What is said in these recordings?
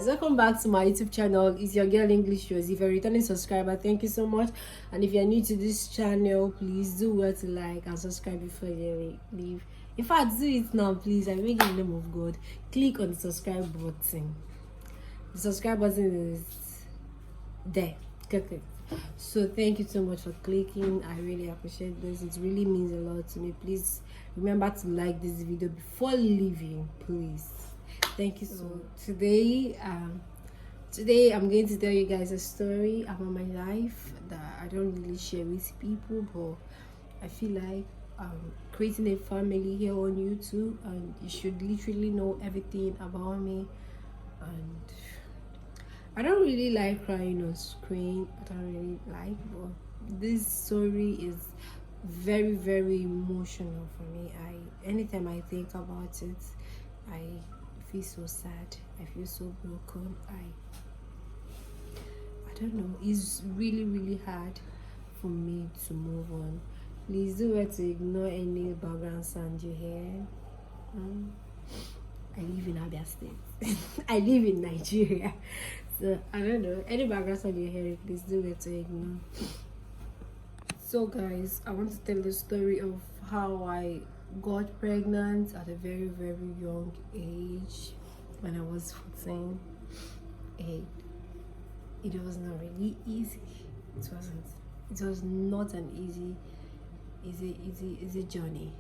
guys, welcome back to my YouTube channel. It's your girl English Rose. If you're a returning subscriber, thank you so much. And if you're new to this channel, please do well to like and subscribe before you leave. In fact, do it now, please. I beg in the name of God, click on the subscribe button. The subscribe button is there. Click it. So thank you so much for clicking. I really appreciate this. It really means a lot to me. Please remember to like this video before leaving, please. Thank you so much. Today I'm going to tell you guys a story about my life that I don't really share with people, but I feel like creating a family here on YouTube, and you should literally know everything about me. And I don't really like crying on screen. I don't really like, but this story is very, very emotional for me. Anytime I think about it, I feel so sad. I feel so broken. I don't know. It's really, really hard for me to move on. Please do well to ignore any background sound you hear. I live in Abia State. I live in Nigeria. So I don't know. Any background sound you hear, please do well to ignore. So guys, I want to tell the story of how I got pregnant at a very, very young age when I was 14. It was not really easy. It wasn't. It was not an easy journey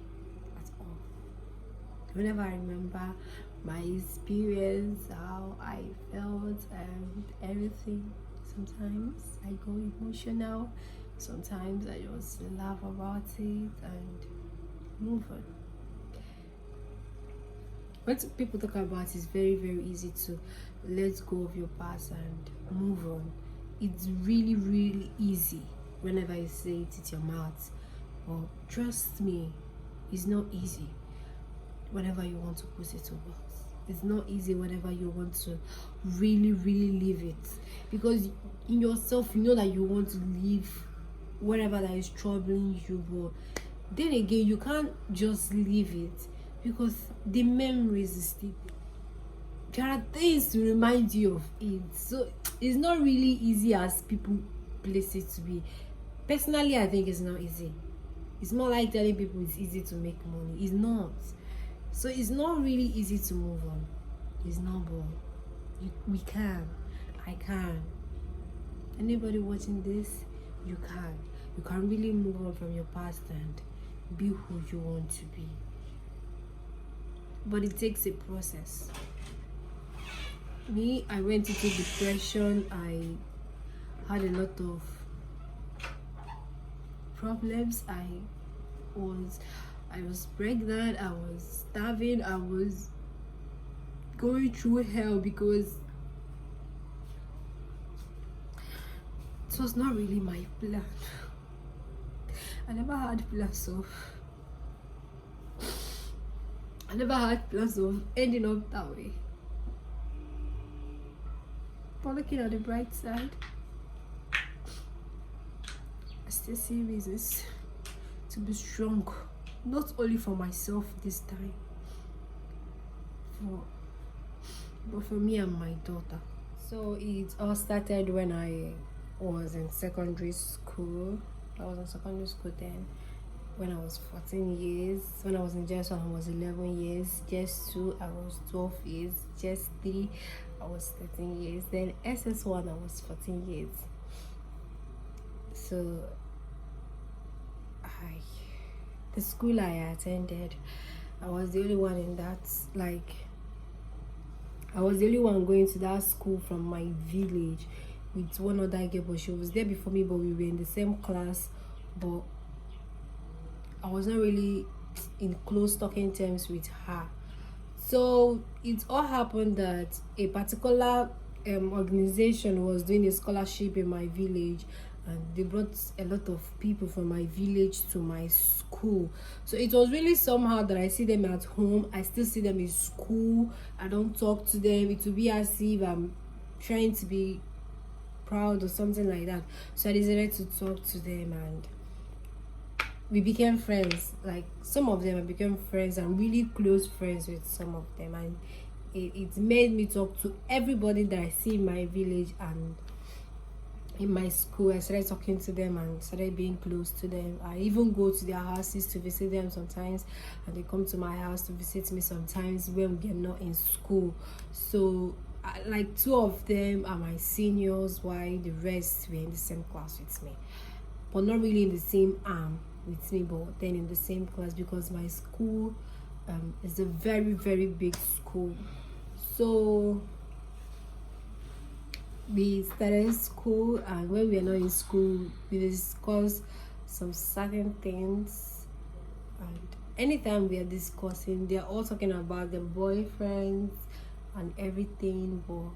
at all. Whenever I remember my experience, how I felt and everything, sometimes I go emotional, sometimes I just laugh about it and move on. When people talk about it, it's very, very easy to let go of your past and move on. It's really, really easy whenever you say it with your mouth. But trust me, it's not easy whenever you want to put it to words. It's not easy whenever you want to really, really leave it. Because in yourself, you know that you want to leave whatever that is troubling you. But then again, you can't just leave it because the memories is still. There are things to remind you of it. So it's not really easy as people place it to be. Personally, I think it's not easy. It's more like telling people it's easy to make money. It's not. So it's not really easy to move on. It's not, but we can. I can. Anybody watching this, you can. You can really move on from your past and be who you want to be. But it takes a process. Me, I went into depression. I had a lot of problems. I was pregnant. I was starving. I was going through hell because it was not really my plan. I never had plans of ending up that way. But looking at the bright side, I still see reasons to be strong, not only for myself this time, but for me and my daughter. So it all started when I was in secondary school. I was in secondary school then. When I was 14 years, when I was in JS1, I was 11 years, JS2, I was 12 years, JS3, I was 13 years, then SS1, I was 14 years. So, the school I attended, I was the only one in that, I was the only one going to that school from my village with one other girl, but she was there before me, but we were in the same class, but I was not really in close talking terms with her. So it all happened that a particular organization was doing a scholarship in my village, and they brought a lot of people from my village to my school. So it was really somehow that I see them at home, I still see them in school, I don't talk to them. It will be as if I'm trying to be proud or something like that. So I decided to talk to them and we became friends. Like some of them I became friends and really close friends with some of them, and it made me talk to everybody that I see in my village and in my school. I started talking to them and started being close to them. I even go to their houses to visit them sometimes, and they come to my house to visit me sometimes when we are not in school. So like two of them are my seniors, while the rest were in the same class with me, but not really in the same with me, but then in the same class, because my school is a very very big school. So we started school, and when we are not in school we discuss some certain things, and anytime we are discussing, they are all talking about their boyfriends and everything. But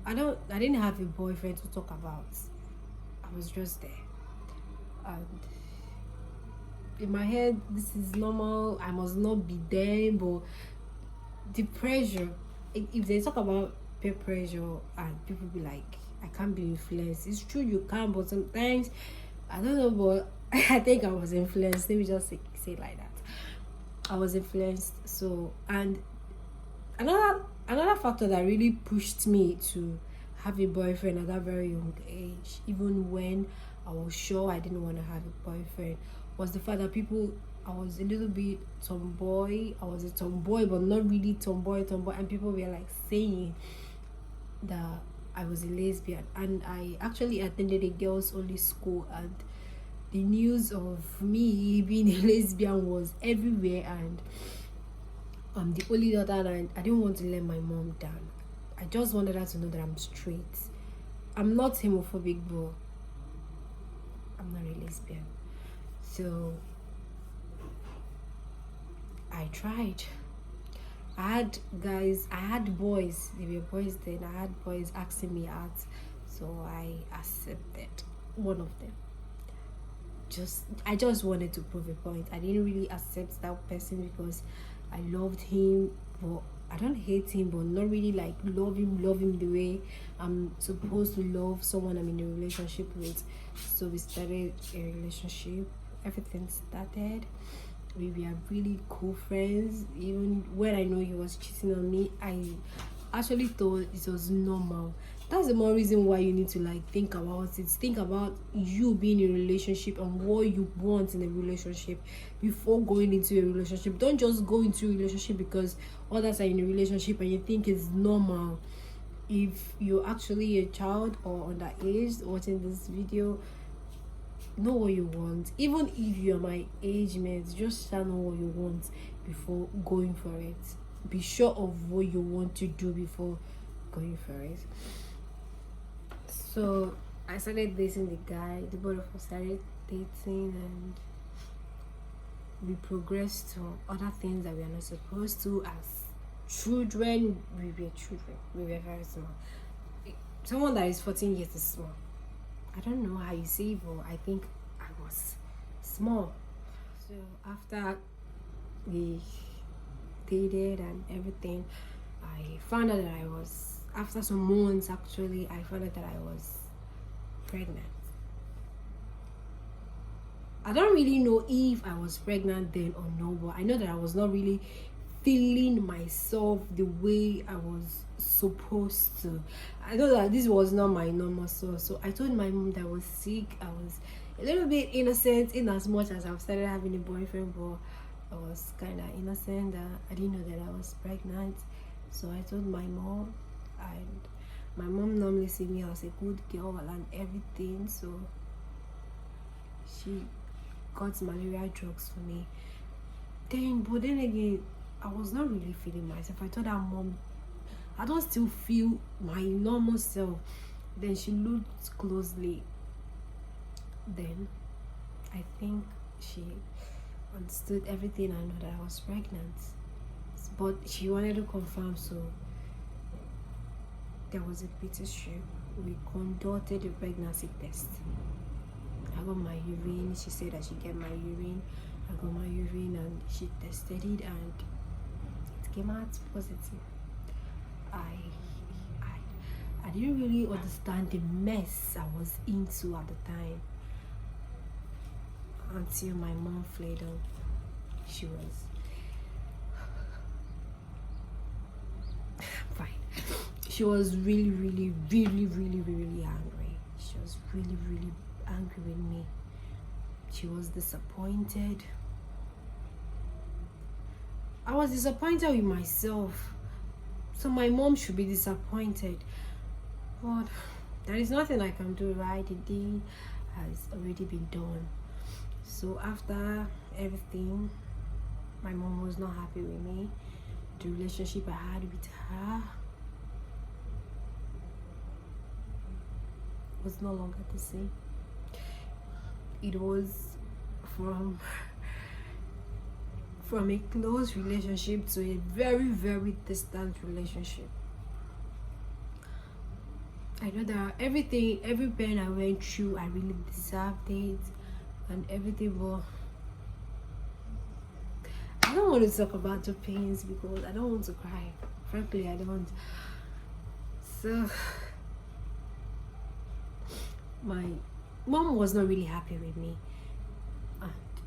I didn't have a boyfriend to talk about. I was just there, and in my head this is normal, I must not be there. But the pressure, if they talk about peer pressure and people be like, I can't be influenced, it's true you can, but sometimes I don't know, but I think I was influenced. Let me just say it like that. I was influenced. So, and another factor that really pushed me to have a boyfriend at that very young age, even when I was sure I didn't want to have a boyfriend, was the fact that I was a little bit tomboy. I was a tomboy, but not really tomboy, and people were like saying that I was a lesbian. And I actually attended a girls only school, and the news of me being a lesbian was everywhere, and I'm the only daughter, and I didn't want to let my mom down. I just wanted her to know that I'm straight. I'm not homophobic, but I'm not a lesbian. So I tried. I had boys, they were boys then. I had boys asking me out, so I accepted one of them. I just wanted to prove a point. I didn't really accept that person because I loved him, but I don't hate him, but not really like love him the way I'm supposed to love someone I'm in a relationship with. So we started a relationship. Everything started. We were really cool friends. Even when I know he was cheating on me, I actually thought it was normal. That's the more reason why you need to like think about it. Think about you being in a relationship and what you want in a relationship before going into a relationship. Don't just go into a relationship because others are in a relationship and you think it's normal. If you're actually a child or underage watching this video, know what you want. Even if you're my age mate, just know what you want before going for it. Be sure of what you want to do before going for it. So I started dating the guy. The both of us started dating, and we progressed to other things that we are not supposed to. As children, we were children. We were very small. Someone that is 14 years is small. I don't know how you say it, but I think I was small. So after we dated and everything, I found out that I was, after some months actually, I found out that I was pregnant. I don't really know if I was pregnant then or no, but I know that I was not really feeling myself the way I was supposed to. I know that this was not my normal self. So I told my mom that I was sick. I was a little bit innocent in as much as I've started having a boyfriend, but I was kind of innocent. I didn't know that I was pregnant. So I told my mom, and my mom normally see me as a good girl and everything. So she got malaria drugs for me. But then again, I was not really feeling myself. I told her, Mom, I don't still feel my normal self. Then she looked closely. Then I think she understood everything. I know that I was pregnant, but she wanted to confirm. So there was a British trip. We conducted a pregnancy test. I got my urine. She said that she get my urine. I got my urine and she tested it and it came out positive. I didn't really understand the mess I was into at the time until my mom flared up. She was she was really, really, really, really, really angry. She was really, really angry with me. She was disappointed. I was disappointed with myself. So my mom should be disappointed. But there is nothing I can do, right? The deed has already been done. So after everything, my mom was not happy with me. The relationship I had with her was no longer the same. It was from a close relationship to a very, very distant relationship. I know that every pain I went through, I really deserved it and everything, but I don't want to talk about the pains because I don't want to cry. Frankly, I don't. So my mom was not really happy with me.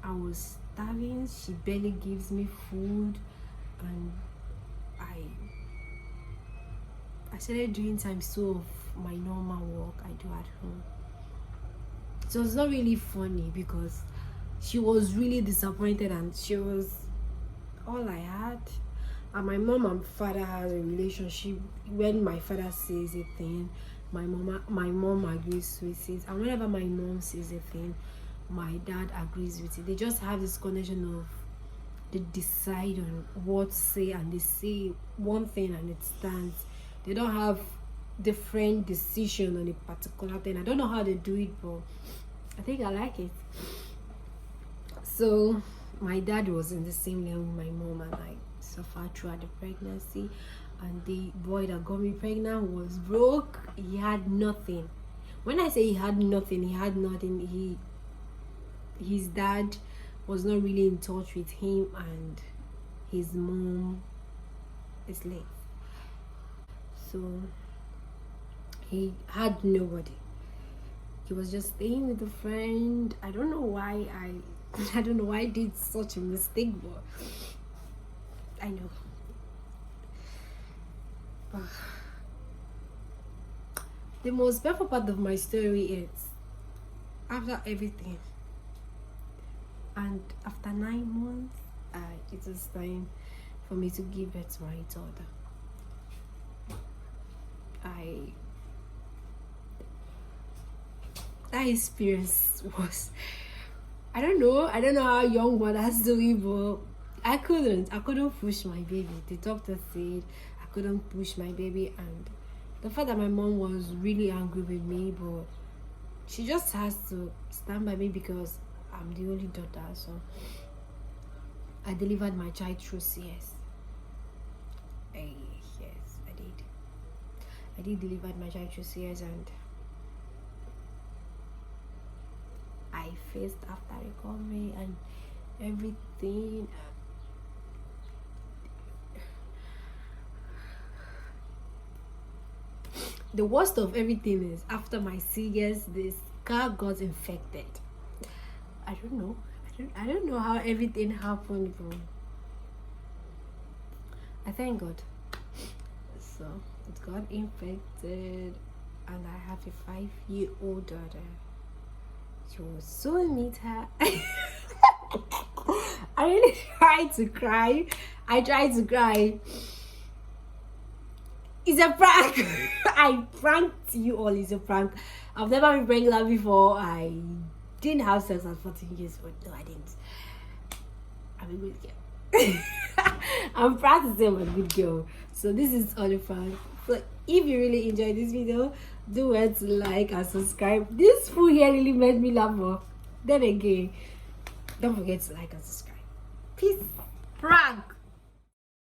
I was starving. She barely gives me food, and I started doing times 2 of my normal work I do at home. So it's not really funny because she was really disappointed and she was all I had. And my mom and father has a relationship. When my father says a thing, my mom agrees with it, and whenever my mom says a thing, my dad agrees with it. They just have this connection of they decide on what to say, and they say one thing and it stands. They don't have different decision on a particular thing. I don't know how they do it, but I think I like it. So my dad was in the same level with my mom, and I suffered throughout the pregnancy. And the boy that got me pregnant was broke. He had nothing. When I say he had nothing, his dad was not really in touch with him, and his mom is late. So he had nobody. He was just staying with a friend. I don't know why I did such a mistake, but I know. The most painful part of my story is after everything, and after 9 months, it was time for me to give birth to my daughter. That experience was, I don't know how young mothers do it, but I couldn't push my baby. The doctor said I couldn't push my baby, and the fact that my mom was really angry with me, but she just has to stand by me because I'm the only daughter. So I delivered my child through CS. Yes, I did. I did deliver my child through CS, and I faced after recovery and everything. The worst of everything is after my CS, this car got infected. I don't know how everything happened, bro. I thank God. So it got infected, and I have a 5-year-old daughter. You will soon meet her. I really tried to cry. It's a prank. I pranked you all. It's a prank. I've never been pregnant before. I didn't have sex at 14 years, but no, I didn't. I'm a good girl. I'm practicing. I'm a good girl. So this is all a prank. So if you really enjoyed this video, do it to like and subscribe. This fool here really made me laugh more. Then again, don't forget to like and subscribe. Peace. Prank.